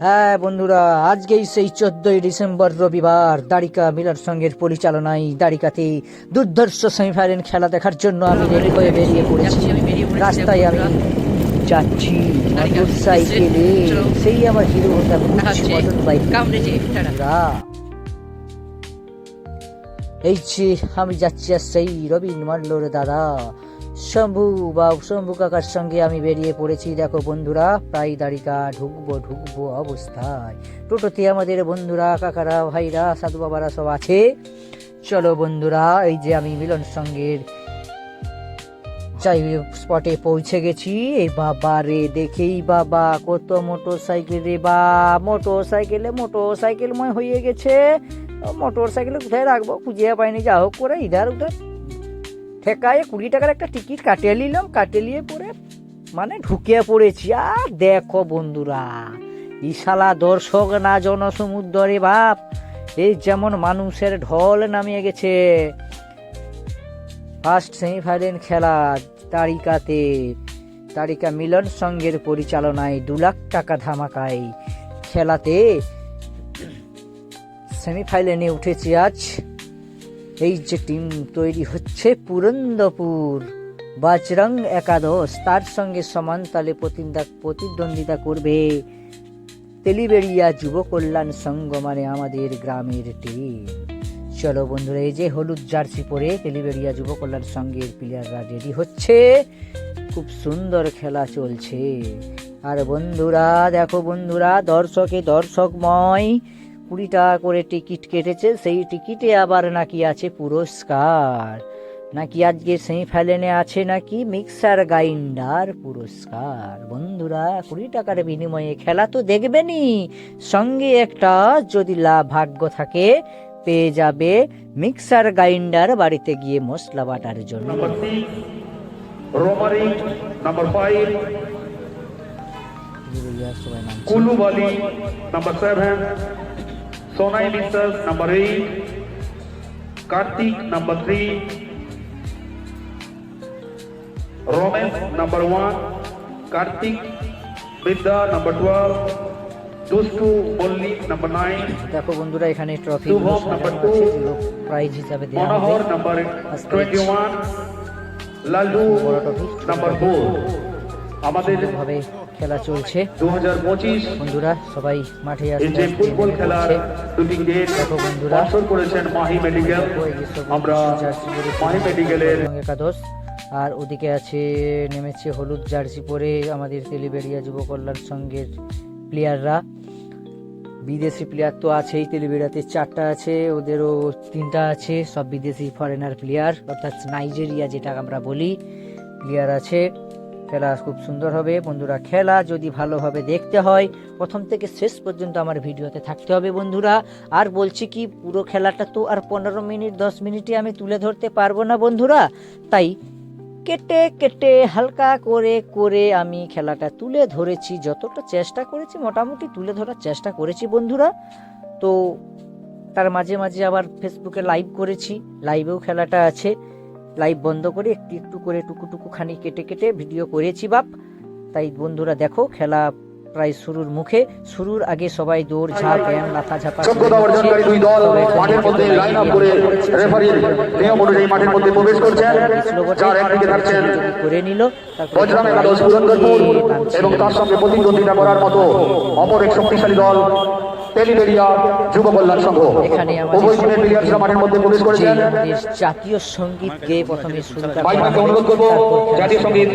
হ্যাঁ বন্ধুরা, আজকেই সেই 14ই ডিসেম্বর রবিবার দ্বারিকা মিলন সংঘের পরিচালনায় দ্বারিকাতে দুর্ধর্ষ সেমিফাইনাল খেলা দেখার জন্য আমি রেডি হয়ে বেরিয়ে পড়েছি। রাস্তায় আমি যাচ্ছি মোটর সাইকেলে, সেই আমার হিরো হোন্ডা মোটর বাইক। এই যে আমি যাচ্ছি আর সেই রবিন মাল্লোর দাদা শম্ভু কাকার সঙ্গে আমি বেরিয়ে পড়েছি। দেখো বন্ধুরা, প্রায় দ্বারিকা ঢুকবো অবস্থায় টোটোতে আমাদের বন্ধুরা, কাকারা, ভাইরা, সাধু বাবারা সব আছে। চলো বন্ধুরা, এই যে আমি মিলন সঙ্গের স্পটে পৌঁছে গেছি। এই বাবা রে, দেখেই বাবা কত মোটর সাইকেল রে, বা মোটর সাইকেলময় হয়ে গেছে। মোটর সাইকেল কোথায় রাখবো খুঁজে পাইনি, যা হোক করে ইধার উধার ঠেকায় 20 টাকার একটা টিকিট কাটিয়ে নিলাম, কাটিয়ে পরে মানে ঢুকে পড়েছি। আর দেখো বন্ধুরা, ইশালা দর্শক না জনসমুদ্র রে বাপ, এই যেমন মানুষের ঢল নামিয়ে গেছে। ফার্স্ট সেমিফাইনাল খেলা দ্বারিকা মিলন সংঘের পরিচালনায় 2 লাখ টাকা ধামাকায় খেলাতে সেমিফাইনালে উঠেছে আজ এই যে টিম তৈরি হচ্ছে পুরন্দরপুর বজরং একাদশ, তার সঙ্গে সমান তালে প্রতিদ্বন্দ্বিতা করবে তেলিবেড়িয়া যুব কল্যাণ সংঘ, মানে আমাদের গ্রামের টিম। চলো বন্ধুরা, এই যে হলুদ জার্সি পরে তেলিবেড়িয়া যুব কল্যাণ সংঘের প্লেয়াররা রেডি হচ্ছে। খুব সুন্দর খেলা চলছে। আর বন্ধুরা দেখো বন্ধুরা, দর্শকময় 20 টাকা করে টিকিট কেটেছে। সেই টিকিটে আবার নাকি আছে পুরস্কার, নাকি আজকে সেমিফাইনালে আছে নাকি মিক্সার গ্রাইন্ডার পুরস্কার। বন্ধুরা 20 টাকার বিনিময়ে খেলা তো দেখবেনই, সঙ্গে একটা যদি ভাগ্য থাকে পেয়ে যাবে মিক্সার গ্রাইন্ডার বাড়িতে গিয়ে মশলা বাটার জন্য। number 5 কুলুবালি number 7 Sonai Nisas number 8 Kartik number 3 Romesh number 1 Kartik Vidya number 12 Dustu Molli number 9। দেখো বন্ধুরা, এখানে ট্রফি number 2 প্রাইজ হিসাবে দেওয়া হবে। Manohar number 21 Lalu number 4। আমাদের ভাবে খেলা চলছে 2025 বন্ধুরা, সবাই মাঠে এই যে ফুটবল খেলার দুটি গেট স্পন্সর করেছেন মাহি মেডিকেল। আমরা মাহি মেডিকেলের একাদশ, আর ওদিকে আছে নেমেছে হলুদ জার্সি পরে আমাদের তেলিবেড়িয়া যুব কল্যাণ সংঘের প্লেয়াররা। বিদেশি প্লেয়ার তো আছেই, তেলিবেড়িয়াতে 4টা আছে, ওদেরও 3টা আছে, সব বিদেশি ফরেনার প্লেয়ার, অর্থাৎ নাইজেরিয়া যেটা আমরা বলি, প্লেয়ার আছে। খেলা খুব সুন্দর হবে বন্ধুরা। খেলা যদি ভালোভাবে দেখতে হয় প্রথম থেকে শেষ পর্যন্ত আমার ভিডিওতে থাকতে হবে বন্ধুরা। আর বলছি কি, পুরো খেলাটা তো আর 15 মিনিট 10 মিনিটে আমি তুলে ধরতে পারবো না বন্ধুরা, তাই কেটে হালকা করে আমি খেলাটা তুলে ধরেছি। যতটা চেষ্টা করেছি মোটামুটি তুলে ধরার চেষ্টা করেছি বন্ধুরা। তো তার মাঝে আবার ফেসবুকে লাইভ করেছি, লাইভেও খেলাটা আছে। লাইভ বন্ধ করে একটু করে টুকু খানি কেটে ভিডিও করেছি বাপ। তাই বন্ধুরা দেখো, খেলা প্রায় শুরুর মুখে। শুরুর আগে সবাই দৌড় ঝাঁপ ব্যায়াম লাফা ঝাপা করে নিল। এবং তার সঙ্গে প্রতিদ্বন্দ্বিতা করার মতো অপর এক শক্তিশালী দল তেলিবেড়িয়া যুব কল্যাণ সংঘ। এখানে মাঠের মধ্যে প্রবেশ করেছেন। জাতীয় সঙ্গীত গেয়ে প্রথমে শুরুটা অনুরোধ করব জাতীয় সঙ্গীত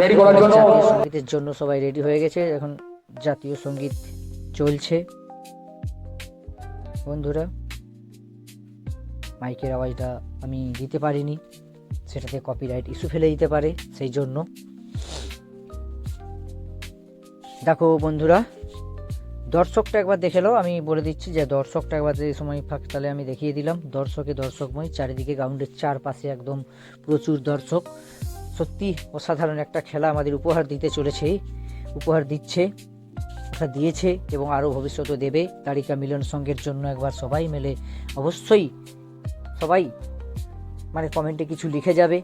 রেডি করার জন্য। জাতীয় সঙ্গীতের জন্য সবাই রেডি হয়ে গেছে, এখন জাতীয় সঙ্গীত চলছে বন্ধুরা। মাইকের আওয়াজটা আমি দিতে পারিনি, সেটাতে কপিরাইট ইস্যু ফেলে দিতে পারে, সেই জন্য। দেখো বন্ধুরা, দর্শকটা একবার দেখে লো। আমি বলে দিচ্ছি যে দর্শকটা একবার যে সময় ফাঁক তাহলে আমি দেখিয়ে দিলাম। দর্শকময় চারিদিকে, গ্রাউন্ডের চারপাশে একদম প্রচুর দর্শক। সত্যি অসাধারণ একটা খেলা আমাদের উপহার দিয়েছে এবং আরও ভবিষ্যতে দেবে। দ্বারিকা মিলন সংঘের জন্য একবার সবাই মিলে অবশ্যই সবাই মানে কমেন্টে কিছু লিখে যাবে।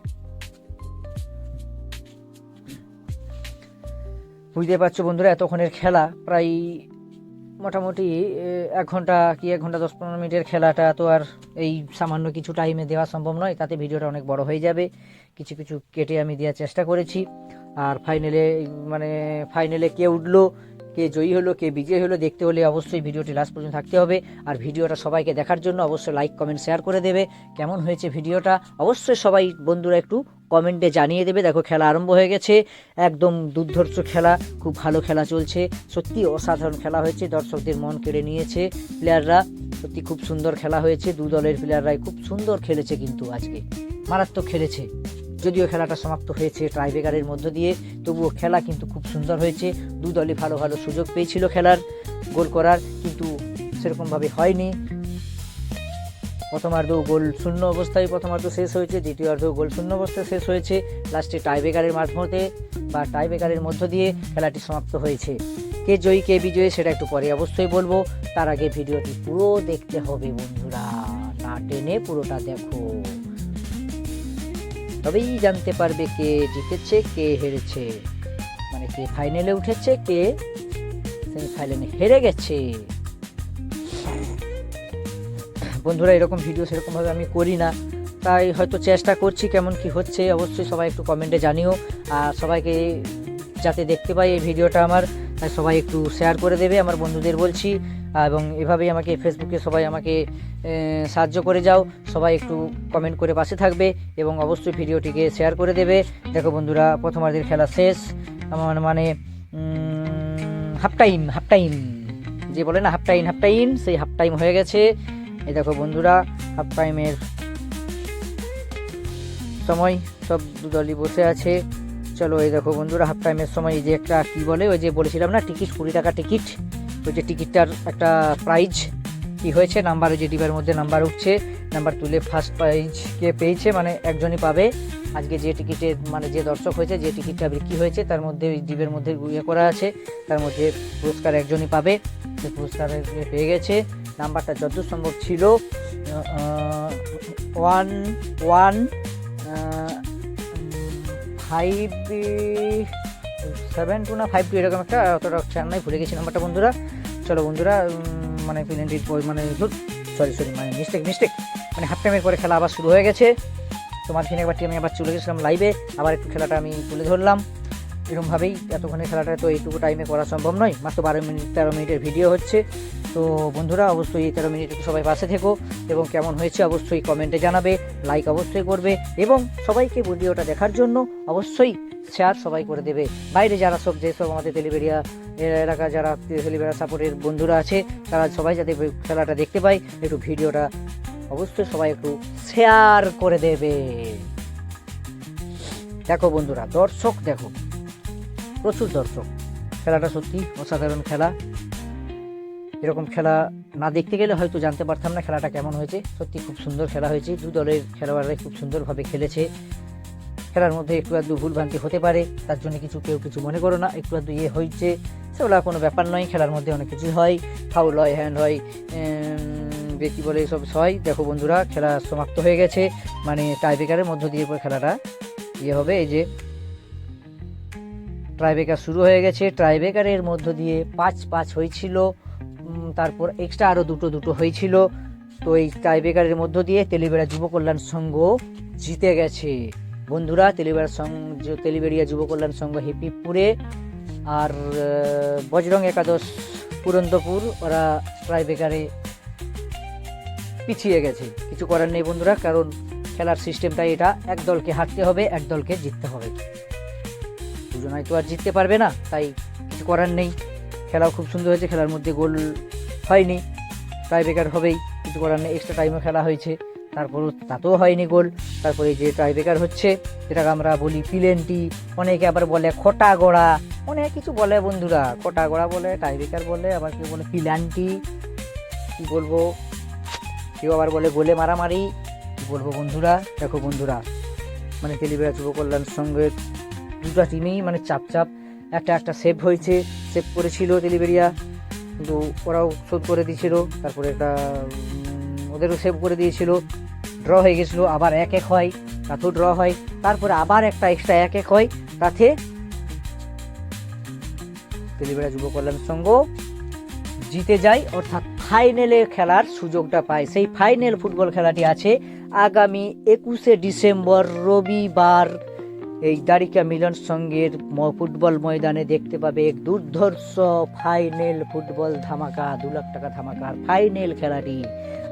বুঝতে পারছো বন্ধুরা, এতক্ষণের খেলা প্রায় মোটামুটি 1 ঘন্টা 10-15 মিনিটের খেলাটা তো আর এই সামান্য কিছু টাইমে দেওয়া সম্ভব নয়, তাতে ভিডিওটা অনেক বড় হয়ে যাবে। কিছু কিছু কেটে আমি দেওয়ার চেষ্টা করেছি। আর ফাইনালে কে উঠলো, কে জয়ী হলো, কে বিজয়ী হলো দেখতে হলে অবশ্যই ভিডিওটি লাস্ট পর্যন্ত থাকতে হবে। আর ভিডিওটা সবাইকে দেখার জন্য অবশ্যই লাইক কমেন্ট শেয়ার করে দেবে। কেমন হয়েছে ভিডিওটা অবশ্যই সবাই বন্ধুরা একটু কমেন্টে জানিয়ে দেবে। দেখো খেলা আরম্ভ হয়ে গেছে, একদম দুর্ধর্ষ খেলা, খুব ভালো খেলা চলছে, সত্যি অসাধারণ খেলা হয়েছে, দর্শকদের মন কেড়ে নিয়েছে প্লেয়াররা, সত্যি খুব সুন্দর খেলা হয়েছে। দু দলের প্লেয়াররাই খুব সুন্দর খেলেছে, কিন্তু আজকে মারাত্মক খেলেছে। যদিও খেলাটা সমাপ্ত হয়েছে টাইব্রেকারের মধ্য দিয়ে, তবুও খেলা কিন্তু খুব সুন্দর হয়েছে। দু দলই ভালো ভালো সুযোগ পেয়েছিল খেলার, গোল করার, কিন্তু সেরকমভাবে হয়নি। প্রথমার্ধ গোল শূন্য অবস্থায় প্রথমার্ধ শেষ হয়েছে, দ্বিতীয়ার্ধ গোল শূন্য অবস্থায় শেষ হয়েছে। লাস্টে টাইব্রেকারের মাধ্যমে বা টাইব্রেকারের মধ্য দিয়ে খেলাটি সমাপ্ত হয়েছে। কে জয়ী কে বিজয়ী সেটা একটু পরে অবশ্যই বলবো, তার আগে ভিডিওটি পুরো দেখতে হবে বন্ধুরা, না টেনে পুরোটা দেখো, তবেই জানতে পারবে কে জিতেছে কে হেরেছে, মানে কে ফাইনালে উঠেছে কে সেমিফাইনালে হেরে গেছে। বন্ধুরা এরকম ভিডিও সেরকমভাবে আমি করি না, তাই হয়তো চেষ্টা করছি, কেমন কি হচ্ছে অবশ্যই সবাই একটু কমেন্টে জানিও। আর সবাইকে যাতে দেখতে পাই এই ভিডিওটা আমার, তাই সবাই একটু শেয়ার করে দেবে আমার বন্ধুদের বলছি। এবং এভাবেই আমাকে ফেসবুকে সবাই আমাকে সাহায্য করে যাও, সবাই একটু কমেন্ট করে পাশে থাকবে এবং অবশ্যই ভিডিওটিকে শেয়ার করে দেবে। দেখো বন্ধুরা প্রথমার্ধের খেলা শেষ, মানে হাফ টাইম যে বলে না হাফ টাইম সেই হাফ টাইম হয়ে গেছে। এই দেখো বন্ধুরা হাফ টাইমের সময়, সব দু দলই বসে আছে। চলো এই দেখো বন্ধুরা হাফ টাইমের সময় এই যে একটা কি বলে, ওই যে বলেছিলাম না টিকিট, 20 টাকা টিকিট, ওই যে টিকিটটার একটা প্রাইজ কি হয়েছে, নাম্বার, ওই যে ডিবার মধ্যে নাম্বার উঠছে, নাম্বার তুলে ফার্স্ট প্রাইজ কে পেয়েছে, মানে একজনই পাবে। আজকে যে টিকিটের মানে যে দর্শক হয়েছে, যে টিকিটটা বিক্রি হয়েছে তার মধ্যে ওই ডিবের মধ্যে ইয়ে করা আছে, তার মধ্যে পুরস্কার একজনই পাবে, সে পুরস্কার পেয়ে গেছে। নাম্বারটা যতদূর সম্ভব ছিল 11572 না 52 এরকম একটা, অতটা খেয়াল নাই, ভুলে গেছি নাম্বারটা বন্ধুরা। চলো বন্ধুরা মানে পেনাল্টির মানে সরি মানে মিস্টেক মানে হাফ টাইমের পরে খেলা আবার শুরু হয়ে গেছে। তোমার দিনে আমি আবার চলে গেছিলাম লাইভে, আবার একটু খেলাটা আমি তুলে ধরলাম। এরকমভাবেই এতক্ষণের খেলাটা তো এইটুকু টাইমে করা সম্ভব নয়, মাত্র 13 মিনিটের ভিডিও হচ্ছে। তো বন্ধুরা অবশ্যই এই 13 মিনিট সবাই পাশে থেকো এবং কেমন হয়েছে অবশ্যই কমেন্টে জানাবে, লাইক অবশ্যই করবে এবং সবাইকে ভিডিওটা দেখার জন্য অবশ্যই শেয়ার সবাই করে দেবে। বাইরে যারা যেসব আমাদের তেলিবেড়িয়া এলাকা যারা তেলিবেড়িয়া সাপোর্টের বন্ধুরা আছে, তারা সবাই যাতে খেলাটা দেখতে পায়, একটু ভিডিওটা অবশ্যই সবাই একটু শেয়ার করে দেবে। দেখো বন্ধুরা দর্শক দেখো, প্রচুর দর্শক, খেলাটা সত্যি অসাধারণ খেলা। এরকম খেলা না দেখতে গেলে হয়তো জানতে পারতাম না খেলাটা কেমন হয়েছে। সত্যি খুব সুন্দর খেলা হয়েছে, দু দলের খেলোয়াড়রাই খুব সুন্দরভাবে খেলেছে। খেলার মধ্যে একটু আধটু ভুলভ্রান্তি হতে পারে, তার জন্য কেউ কিছু মনে করো না, একটু আধটু হয়েছে, সেগুলো কোনো ব্যাপার নয়। খেলার মধ্যে অনেক কিছু হয়, ফাউল হয়, হ্যান্ড হয়, ব্যক্তি বলে এসব হয়। দেখো বন্ধুরা খেলা সমাপ্ত হয়ে গেছে, মানে টাইব্রেকারের মধ্য দিয়ে খেলাটা হবে। এই যে টাইব্রেকার শুরু হয়ে গেছে, টাইব্রেকারের মধ্য দিয়ে 5-5 হয়েছিল, তারপর এক্সট্রা আরও দুটো হয়েছিল। তো এই টাইব্রেকারের মধ্য দিয়ে তেলিবেড়া যুব কল্যাণ সংঘ জিতে গেছে বন্ধুরা। তেলিবেড়িয়া যুব কল্যাণ সংঘ হেপিপুরে আর বজরং একাদশ পুরন্দপুর ওরা টাইব্রেকারে পিছিয়ে গেছে। কিছু করার নেই বন্ধুরা, কারণ খেলার সিস্টেমটাই এটা, এক দলকে হারতে হবে, এক দলকে জিততে হবে, দুজনাই তো আর জিততে পারবে না, তাই কিছু করার নেই। খেলাও খুব সুন্দর হয়েছে, খেলার মধ্যে গোল হয়নি, টাইব্রেকার হবেই, কিছু করার নেই। এক্সট্রা টাইমে খেলা হয়েছে, তারপর তাতেও হয়নি গোল। তারপরে যে টাইব্রেকার হচ্ছে যেটাকে আমরা বলি পিলেন্টি, অনেকে আবার বলে খোটা গোড়া, অনেক কিছু বলে বন্ধুরা, খোটা গোড়া বলে, টাইব্রেকার বলে, আবার কেউ বলে পিলান্টি, কি বলবো, কেউ আবার বলে গোলে মারামারি, কি বলবো বন্ধুরা। দেখো বন্ধুরা মানে তেলিবেড়া যুব কল্যাণ সংঘের দুটো টিমেই মানে চাপ একটা সেভ হয়েছে, সেভ করেছিল তেলিবেড়িয়া, কিন্তু ওরাও শোধ করে দিয়েছিল, তারপরে একটা ওদেরও সেভ করে দিয়েছিল, ড্র হয়ে গেছিলো, আবার 1-1 হয়, তাতেও ড্র হয়, তারপরে আবার একটা এক্সট্রা 1-1 হয়, তাতে তেলিবেড়া যুব কল্যাণ সংঘ জিতে যায়, অর্থাৎ ফাইনালে খেলার সুযোগটা পায়। সেই ফাইনাল ফুটবল খেলাটি আছে আগামী 21শে ডিসেম্বর রবিবার এই দ্বারিকা মিলন সংঘের ফুটবল ময়দানে দেখতে পাবে এক দুর্ধর্ষ ফাইনাল ফুটবল ধামাকা, 2 লাখ টাকা ধামাকার ফাইনাল খেলাটি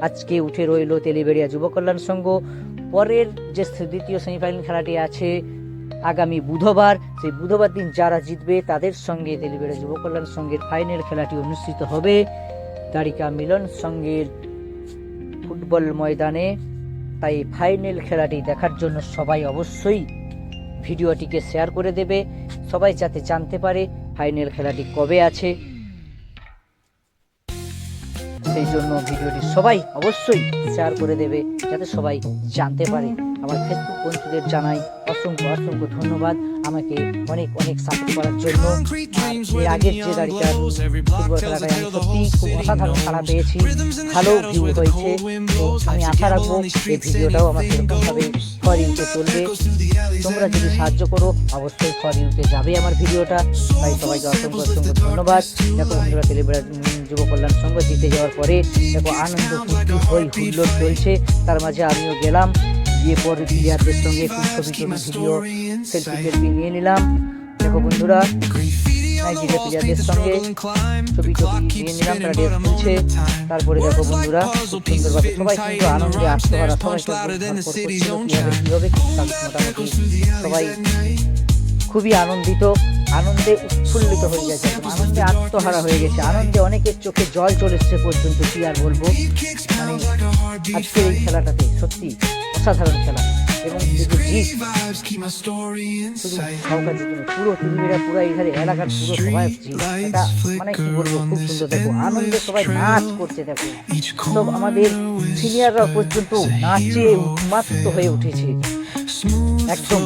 আজকে উঠে রইল তেলিবেড়িয়া যুব কল্যাণ সংঘ। পরের যে দ্বিতীয় সেমিফাইনাল খেলাটি আছে আগামী বুধবার, সেই বুধবার দিন যারা জিতবে তাদের সঙ্গে তেলিবেড়িয়া যুব কল্যাণ সংঘের ফাইনাল খেলাটি অনুষ্ঠিত হবে দ্বারিকা মিলন সংঘের ফুটবল ময়দানে। তাই ফাইনাল খেলাটি দেখার জন্য সবাই অবশ্যই ভিডিওটিকে শেয়ার করে দেবে, সবাই যাতে জানতে পারে ফাইনাল খেলাটি কবে আছে। সেই জন্য ভিডিওটি সবাই অবশ্যই শেয়ার করে দেবে যাতে সবাই জানতে পারে। আমার ফেসবুক বন্ধুদের জানাই অসংখ্য অসংখ্য ধন্যবাদ আমাকে অনেক অনেক সাপোর্ট করার জন্য। এর আগের যে দাঁড়িয়ে ফুটবল খেলাটায় আমি সত্যি খুব অসাধারণ খেলা পেয়েছি, ভালো ভিউ হয়েছে। তো আমি আশা রাখবো এই ভিডিওটাও আমার সেরকমভাবে ফর ইউতে চলবে। তোমরা যদি সাহায্য করো অবশ্যই ফর ইউতে যাবে আমার ভিডিওটা। তাই সবাইকে অসংখ্য অসংখ্য ধন্যবাদ। দেখো বন্ধুরা, তেলিবেড়িয়া যুব কল্যাণ সংঘ জিতে যাওয়ার পরে দেখো আনন্দ ফুর্তি হই হুল্লোড় চলছে, তার মাঝে আমিও গেলাম, গিয়ে পরে প্লেয়ারদের সঙ্গে একটু ছবি ভিডিও সেলফি নিয়ে নিলাম। দেখো বন্ধুরা, নাইজেরিয়া প্লেয়ারদের সঙ্গে ছবি নিয়ে নিলাম, তারা ড্রেস খুলছে। তারপরে দেখো বন্ধুরা, খুব সুন্দরভাবে সবাই কিন্তু আনন্দে আত্মহারা, সবাই মোটামুটি সবাই খুবই আনন্দিত, আনন্দে উৎফুল্লিত হয়ে গেছে, আনন্দে আত্মহারা হয়ে গেছে, আনন্দে অনেকের চোখে জল চলে এসছে পর্যন্ত। কি আর বলবো, মানে আজকের এই খেলাটাতে সত্যি অসাধারণ খেলা। এবং পুরো তেলিবেড়িয়া পুরো এইখানে এলাকার পুরো সবাই এটা মানে কি বলবো, খুব সুন্দর। দেখো আনন্দে সবাই নাচ করছে, দেখো সব আমাদের সিনিয়ররা পর্যন্ত নাচে উন্মাত্ত হয়ে উঠেছে, একদম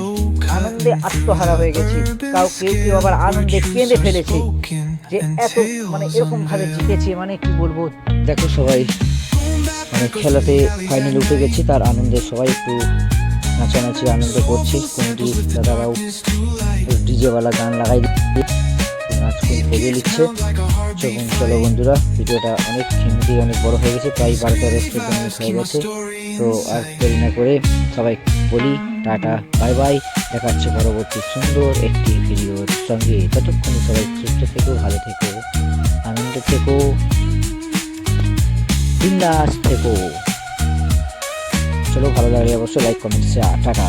আনন্দে আত্মহারা হয়ে গেছে। কেউ কেউ আবার আনন্দে কেঁদে ফেলেছে যে এত মানে এরকম ভাবে জিতেছে, মানে কি বলবো। দেখো সবাই মানে খেলাতে ফাইনালে উঠে গেছি, তার আনন্দে সবাই একটু নাচানাচি আনন্দ করছে। কমিটির দাদারাও ডিজেওয়ালা গান লাগাই নাচ করে নিচ্ছে। চলো বন্ধুরা, ভিডিওটা অনেক বড় হয়ে গেছে, প্রায় 12-13 মিনিট হয়ে গেছে। তো আর দেরি না করে সবাই বলি টাটা, বাই বাই, দেখা হচ্ছে পরবর্তী সুন্দর একটি ভিডিওর সঙ্গে। ততক্ষণ সবাই সুস্থ থেকো, ভালো থেকো, আনন্দ থেকো, বিন্দাস থেকো। চলো, ভালো লাগলে অবশ্যই লাইক কমেন্ট শেয়ার, টাটা।